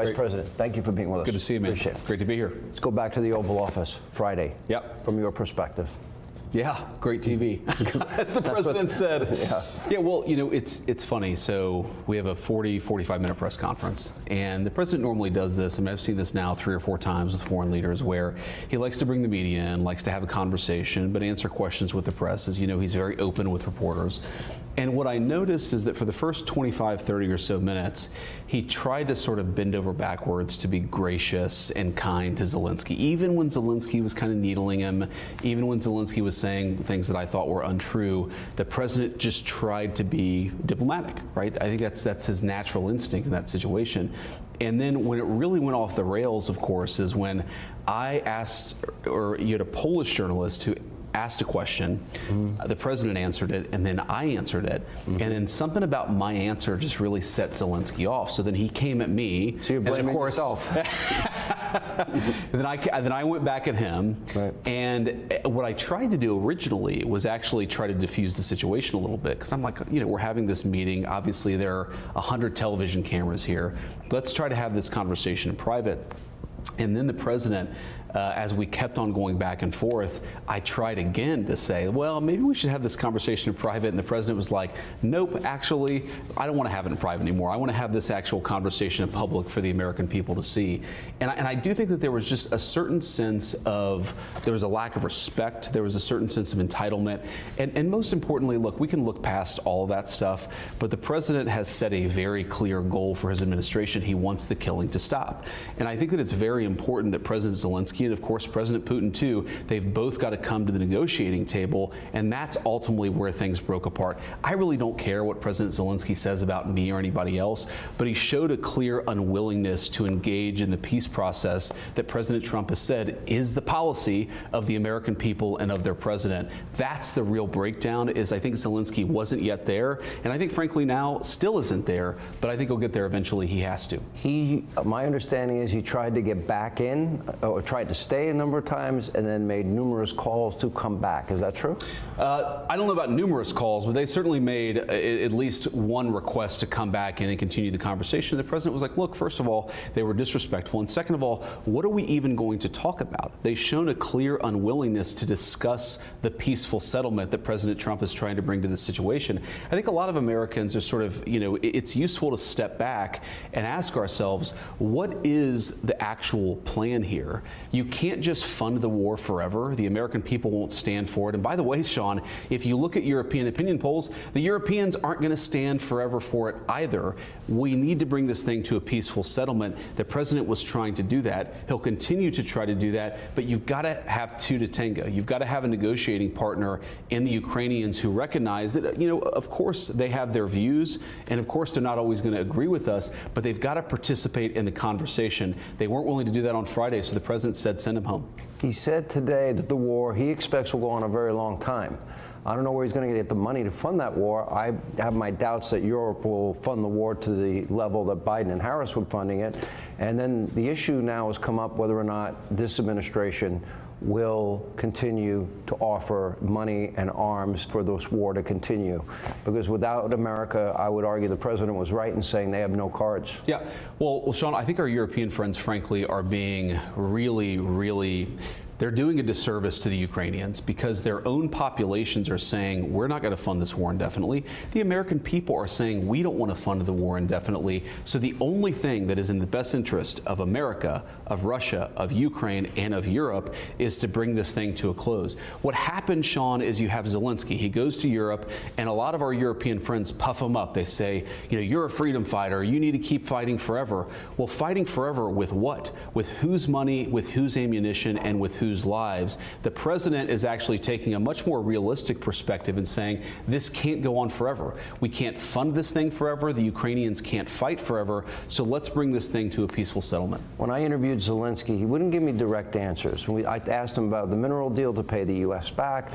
Vice President, thank you for being with us. Good to see you, man. Appreciate it. Great to be here. Let's go back to the Oval Office Friday. Yep. From your perspective. Yeah, great TV, as the president said. Yeah, well, you know, it's funny. So we have a 45-minute press conference, and the president normally does this. I mean, I've seen this now 3 or 4 times with foreign leaders, where he likes to bring the media in, likes to have a conversation, but answer questions with the press. As you know, he's very open with reporters. And what I noticed is that for the first 25, 30 or so minutes, he tried to sort of bend over backwards to be gracious and kind to Zelensky, even when Zelensky was kind of needling him, even when Zelensky was saying things that I thought were untrue. The president just tried to be diplomatic, right? I think that's his natural instinct in that situation. And then when it really went off the rails, of course, is when I asked, or you had a Polish journalist who asked a question, the president answered it, and then I answered it, and then something about my answer just really set Zelensky off. So then he came at me. So you're blaming yourself. And then I went back at him, right. And what I tried to do originally was actually try to diffuse the situation a little bit, because I'm like, you know, we're having this meeting. Obviously, there are 100 television cameras here. Let's try to have this conversation in private. And then the president, as we kept on going back and forth, I tried again to say, well, maybe we should have this conversation in private. And the president was like, nope, actually, I don't want to have it in private anymore. I want to have this actual conversation in public for the American people to see. And I do think that there was just a certain sense of, there was a lack of respect. There was a certain sense of entitlement. And most importantly, look, we can look past all of that stuff, but the president has set a very clear goal for his administration. He wants the killing to stop. And I think that it's very important that President Zelensky and of course President Putin too, they've both got to come to the negotiating table, and that's ultimately where things broke apart. I really don't care what President Zelensky says about me or anybody else, but he showed a clear unwillingness to engage in the peace process that President Trump has said is the policy of the American people and of their president. That's the real breakdown, is I think Zelensky wasn't yet there, and I think frankly now still isn't there, but I think he'll get there eventually. He has to. My understanding is he tried to get back in, or tried to stay a number of times, and then made numerous calls to come back. Is that true? I don't know about numerous calls, but they certainly made at least one request to come back in and continue the conversation. The president was like, look, first of all, they were disrespectful, and second of all, what are we even going to talk about? They've shown a clear unwillingness to discuss the peaceful settlement that President Trump is trying to bring to this situation. I think a lot of Americans are sort of, you know, it's useful to step back and ask ourselves, what is the actual plan here? You can't just fund the war forever. The American people won't stand for it. And by the way, Sean, if you look at European opinion polls, the Europeans aren't going to stand forever for it either. We need to bring this thing to a peaceful settlement. The president was trying to do that. He'll continue to try to do that, but you've got to have two to tango. You've got to have a negotiating partner in the Ukrainians who recognize that, you know, of course they have their views, and of course they're not always going to agree with us, but they've got to participate in the conversation. They weren't willing to do that on Friday, so the president said send him home. He said today that the war he expects will go on a very long time. I don't know where he's going to get the money to fund that war. I have my doubts that Europe will fund the war to the level that Biden and Harris were funding it. And then the issue now has come up whether or not this administration will continue to offer money and arms for this war to continue. Because without America, I would argue the president was right in saying they have no cards. Yeah, well, Sean, I think our European friends, frankly, are being really they're doing a disservice to the Ukrainians, because their own populations are saying, we're not going to fund this war indefinitely. The American people are saying, we don't want to fund the war indefinitely. So the only thing that is in the best interest of America, of Russia, of Ukraine, and of Europe is to bring this thing to a close. What happened, Sean, is you have Zelensky. He goes to Europe, and a lot of our European friends puff him up. They say, you know, you're a freedom fighter. You need to keep fighting forever. Well, fighting forever with what? With whose money, with whose ammunition, and with whose lives? The president is actually taking a much more realistic perspective and saying this can't go on forever. We can't fund this thing forever. The Ukrainians can't fight forever. So let's bring this thing to a peaceful settlement. When I interviewed Zelensky, he wouldn't give me direct answers. I asked him about the mineral deal to pay the U.S. back.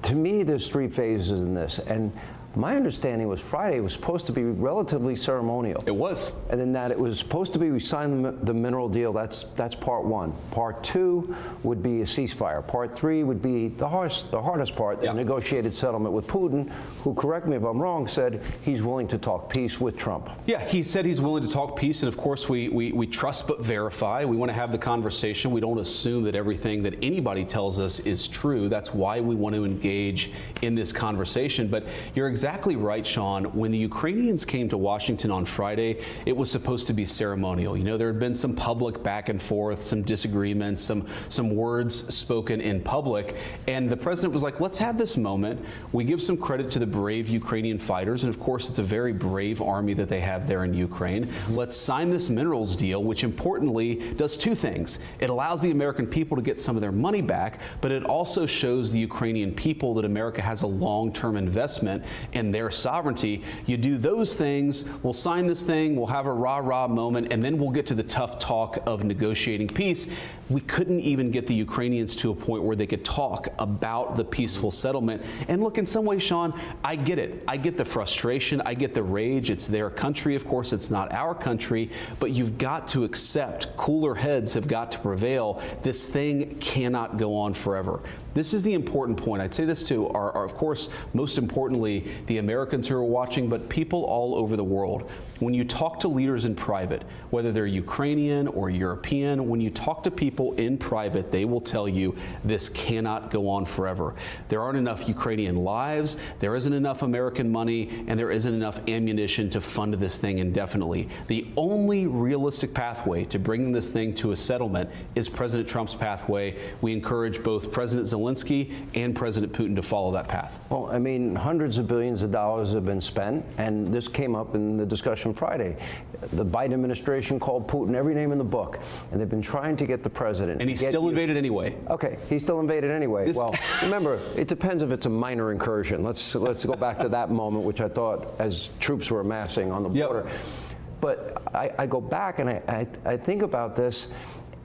To me, there's 3 phases in this. And My understanding was Friday was supposed to be relatively ceremonial. It was. And then that it was supposed to be we signed the mineral deal. That's part one. Part two would be a ceasefire. Part three would be the hardest part, the negotiated settlement with Putin, who, correct me if I'm wrong, said he's willing to talk peace with Trump. Yeah, he said he's willing to talk peace, and of course we trust but verify. We want to have the conversation. We don't assume that everything that anybody tells us is true. That's why we want to engage in this conversation. But you're exactly right, Sean. When the Ukrainians came to Washington on Friday, it was supposed to be ceremonial. You know, there had been some public back and forth, some disagreements, some words spoken in public, and the president was like, let's have this moment. We give some credit to the brave Ukrainian fighters, and of course it's a very brave army that they have there in Ukraine. Let's sign this minerals deal, which importantly does two things. It allows the American people to get some of their money back, but it also shows the Ukrainian people that America has a long-term investment in their sovereignty. You do those things, we'll sign this thing, we'll have a rah-rah moment, and then we'll get to the tough talk of negotiating peace. We couldn't even get the Ukrainians to a point where they could talk about the peaceful settlement. And look, in some ways, Sean, I get it. I get the frustration. I get the rage. It's their country. Of course, it's not our country. But you've got to accept, cooler heads have got to prevail. This thing cannot go on forever. This is the important point. I'd say this to are of course, most importantly, the Americans who are watching, but people all over the world. When you talk to leaders in private, whether they're Ukrainian or European, when you talk to people in private, they will tell you this cannot go on forever. There aren't enough Ukrainian lives, there isn't enough American money, and there isn't enough ammunition to fund this thing indefinitely. The only realistic pathway to bringing this thing to a settlement is President Trump's pathway. We encourage both President Zelensky and President Putin to follow that path. Well, I mean, hundreds of billions of dollars have been spent, and this came up in the discussion Friday. The Biden administration called Putin every name in the book, and they've been trying to get the president. And he still invaded anyway. Okay, he still invaded anyway. Well, remember, it depends if it's a minor incursion. Let's go back to that moment, which I thought as troops were amassing on the border. Yep. But I go back and I think about this.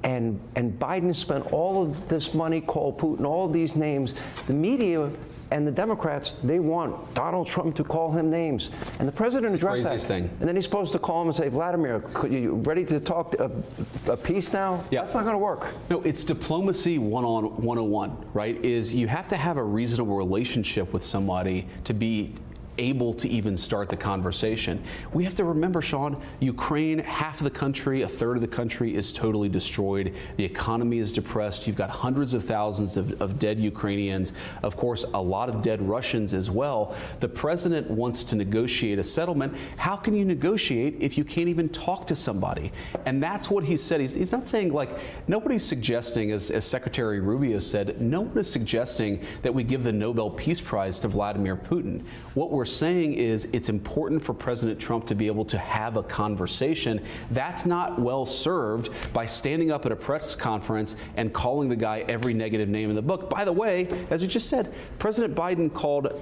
And Biden spent all of this money, called Putin, all of these names. The media and the Democrats, they want Donald Trump to call him names. And the president addressed that. Thing. And then he's supposed to call him and say, Vladimir, you ready to talk a peace now? Yeah. That's not going to work. No, it's diplomacy 101, right? Is you have to have a reasonable relationship with somebody to be able to even start the conversation. We have to remember, Sean, Ukraine, half of the country, a third of the country is totally destroyed. The economy is depressed. You've got hundreds of thousands of dead Ukrainians. Of course, a lot of dead Russians as well. The president wants to negotiate a settlement. How can you negotiate if you can't even talk to somebody? And that's what he said. He's not saying, like, nobody's suggesting, as Secretary Rubio said, no one is suggesting that we give the Nobel Peace Prize to Vladimir Putin. What we're saying is it's important for President Trump to be able to have a conversation. That's not well served by standing up at a press conference and calling the guy every negative name in the book. By the way, as we just said, President Biden called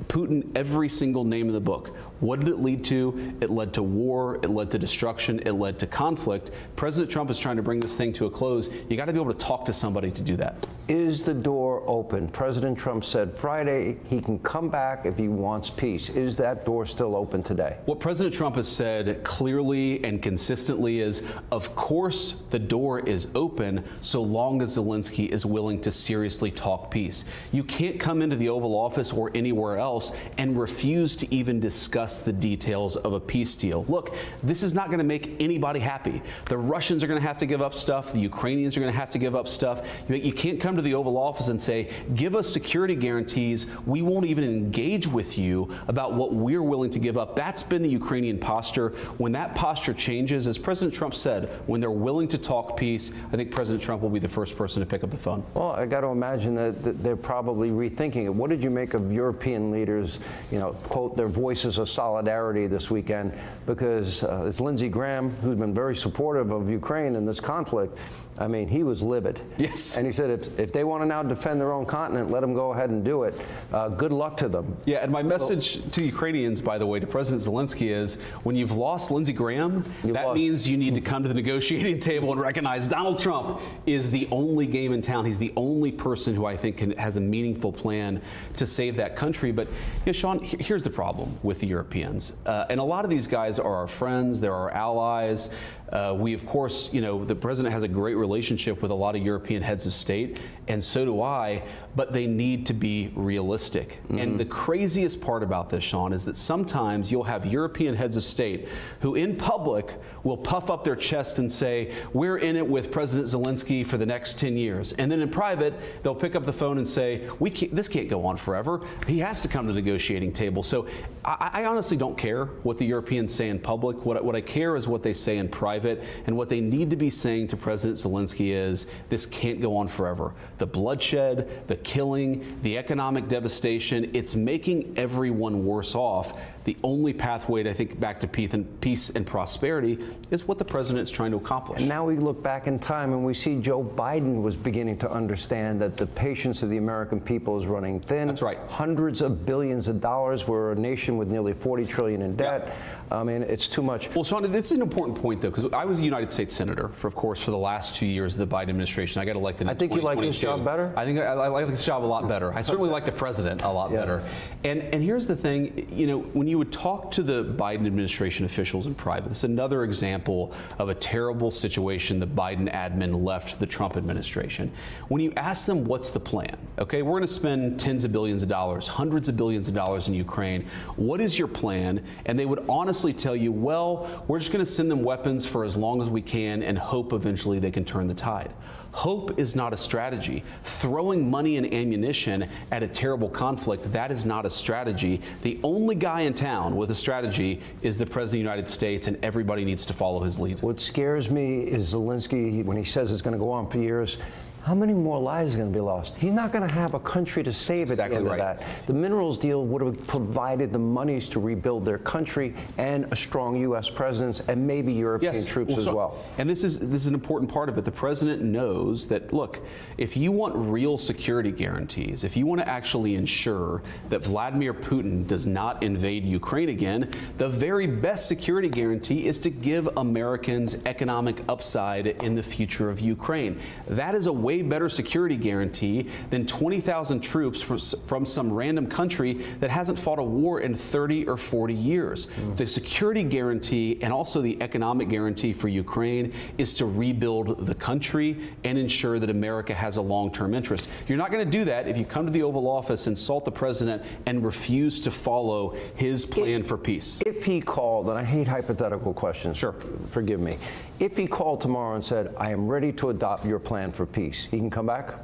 Putin every single name in the book. What did it lead to? It led to war, it led to destruction, it led to conflict. President Trump is trying to bring this thing to a close. You got to be able to talk to somebody to do that. Is the door open? President Trump said Friday he can come back if he wants peace. Is that door still open today? What President Trump has said clearly and consistently is, of course, the door is open so long as Zelensky is willing to seriously talk peace. You can't come into the Oval Office or anywhere else and refuse to even discuss the details of a peace deal. Look, this is not going to make anybody happy. The Russians are going to have to give up stuff. The Ukrainians are going to have to give up stuff. You can't come to the Oval Office and say, give us security guarantees. We won't even engage with you about what we're willing to give up. That's been the Ukrainian posture. When that posture changes, as President Trump said, when they're willing to talk peace, I think President Trump will be the first person to pick up the phone. Well, I got to imagine that they're probably rethinking it. What did you make of European leaders, quote, their voices of solidarity this weekend? Because it's Lindsey Graham, who's been very supportive of Ukraine in this conflict. I mean, he was livid. Yes. And he said, if they want to now defend their own continent, let them go ahead and do it. Good luck to them. Yeah, and my message to Ukrainians, by the way, to President Zelensky is, when you've lost Lindsey Graham, that means you need to come to the negotiating table and recognize Donald Trump is the only game in town. He's the only person who I think has a meaningful plan to save that country. But Sean, here's the problem with the Europeans. And a lot of these guys are our friends, they're our allies. We, of course, the president has a great relationship with a lot of European heads of state, and so do I, but they need to be realistic. And the craziest part about this, Sean, is that sometimes you'll have European heads of state who in public will puff up their chest and say, we're in it with President Zelensky for the next 10 years. And then in private, they'll pick up the phone and say, this can't go on forever. He has to come to the negotiating table. So I honestly don't care what the Europeans say in public. What I care is what they say in private. And what they need to be saying to President Zelensky is, this can't go on forever. The bloodshed, the killing, the economic devastation, it's making everyone worse off. The only pathway, I think, back to peace and prosperity is what the president is trying to accomplish. And now we look back in time and we see Joe Biden was beginning to understand that the patience of the American people is running thin. That's right. Hundreds of billions of dollars. We're a nation with nearly $40 trillion in debt. Yeah. I mean, it's too much. Well, Sean, this is an important point, though, because I was a United States Senator, for the last 2 years of the Biden administration. I got elected in 2022. I think you like this job better? I think I like this job a lot better. I certainly like the president a lot better. And here's the thing, when you would talk to the Biden administration officials in private, this is another example of a terrible situation the Biden admin left the Trump administration. When you ask them what's the plan, okay, we're going to spend tens of billions of dollars, hundreds of billions of dollars in Ukraine. What is your plan? And they would honestly tell you, well, we're just going to send them weapons for as long as we can and hope eventually they can turn the tide. Hope is not a strategy. Throwing money and ammunition at a terrible conflict, that is not a strategy. The only guy in town with a strategy is the President of the United States, and everybody needs to follow his lead. What scares me is Zelensky, when he says it's going to go on for years, how many more lives are going to be lost? He's not going to have a country to save at the end of that. The minerals deal would have provided the monies to rebuild their country and a strong U.S. presence and maybe European troops as well. And this is an important part of it. The president knows that, look, if you want real security guarantees, if you want to actually ensure that Vladimir Putin does not invade Ukraine again, the very best security guarantee is to give Americans economic upside in the future of Ukraine. That is a way better security guarantee than 20,000 troops from some random country that hasn't fought a war in 30 or 40 years. The security guarantee and also the economic guarantee for Ukraine is to rebuild the country and ensure that America has a long-term interest. You're not going to do that if you come to the Oval Office, insult the president, and refuse to follow his plan for peace. If he called, and I hate hypothetical questions, sure, forgive me. If he called tomorrow and said, I am ready to adopt your plan for peace, he can come back?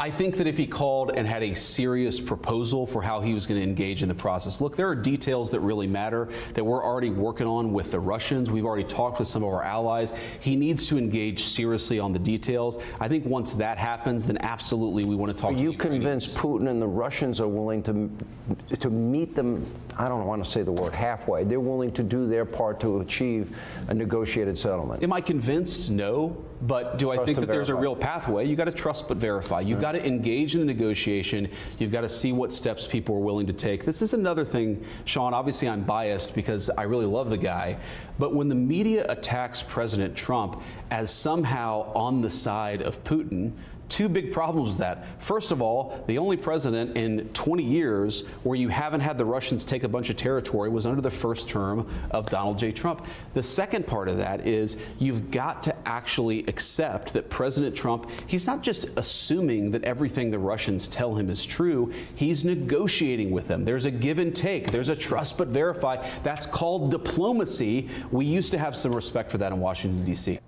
I think that if he called and had a serious proposal for how he was going to engage in the process, look, there are details that really matter that we're already working on with the Russians. We've already talked with some of our allies. He needs to engage seriously on the details. I think once that happens, then absolutely we want to talk to the Ukrainians. Are you convinced Putin and the Russians are willing to meet them, I don't want to say the word halfway, they're willing to do their part to achieve a negotiated settlement? Am I convinced? No. But do I think that there's a real pathway? You got to trust but verify. You've got to engage in the negotiation. You've got to see what steps people are willing to take. This is another thing, Sean, obviously I'm biased because I really love the guy, but when the media attacks President Trump as somehow on the side of Putin, two big problems with that. First of all, the only president in 20 years where you haven't had the Russians take a bunch of territory was under the first term of Donald J. Trump. The second part of that is you've got to actually accept that President Trump, he's not just assuming that everything the Russians tell him is true, he's negotiating with them. There's a give and take. There's a trust but verify. That's called diplomacy. We used to have some respect for that in Washington, D.C.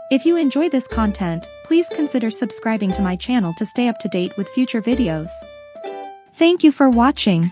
If you enjoy this content, please consider subscribing to my channel to stay up to date with future videos. Thank you for watching.